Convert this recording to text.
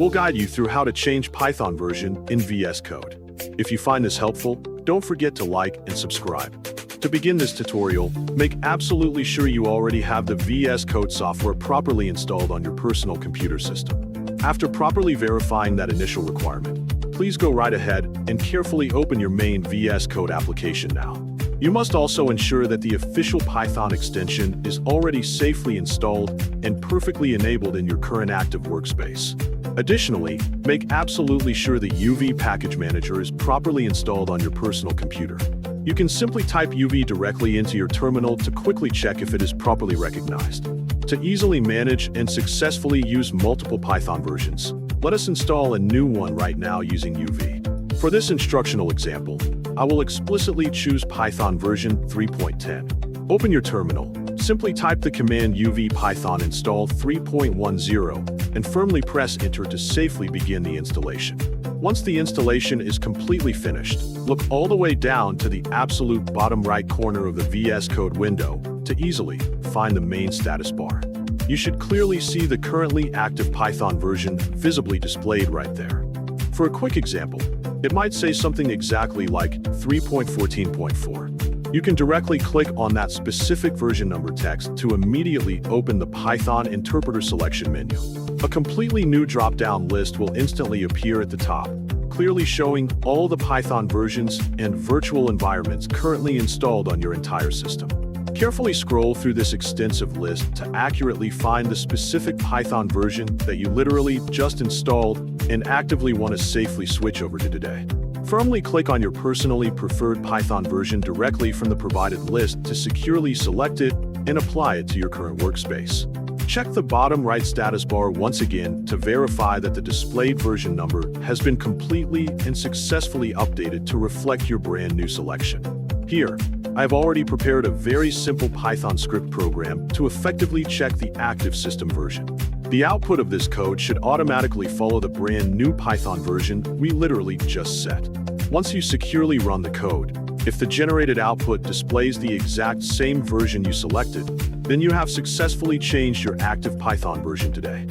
We'll guide you through how to change Python version in VS Code. If you find this helpful, don't forget to like and subscribe. To begin this tutorial, make absolutely sure you already have the VS Code software properly installed on your personal computer system. After properly verifying that initial requirement, please go right ahead and carefully open your main VS Code application now. You must also ensure that the official Python extension is already safely installed and perfectly enabled in your current active workspace. Additionally, make absolutely sure the UV package manager is properly installed on your personal computer. You can simply type UV directly into your terminal to quickly check if it is properly recognized. To easily manage and successfully use multiple Python versions, let us install a new one right now using UV. For this instructional example, I will explicitly choose Python version 3.10. Open your terminal, simply type the command UV python install 3.10 and firmly press enter to safely begin the installation. Once the installation is completely finished, look all the way down to the absolute bottom right corner of the VS Code window to easily find the main status bar. You should clearly see the currently active Python version visibly displayed right there. For a quick example, it might say something exactly like 3.14.4. You can directly click on that specific version number text to immediately open the Python interpreter selection menu. A completely new drop-down list will instantly appear at the top, clearly showing all the Python versions and virtual environments currently installed on your entire system. Carefully scroll through this extensive list to accurately find the specific Python version that you literally just installed and actively want to safely switch over to today. Firmly click on your personally preferred Python version directly from the provided list to securely select it and apply it to your current workspace. Check the bottom right status bar once again to verify that the displayed version number has been completely and successfully updated to reflect your brand new selection. Here, I have already prepared a very simple Python script program to effectively check the active system version. The output of this code should automatically follow the brand new Python version we literally just set. Once you securely run the code, if the generated output displays the exact same version you selected, then you have successfully changed your active Python version today.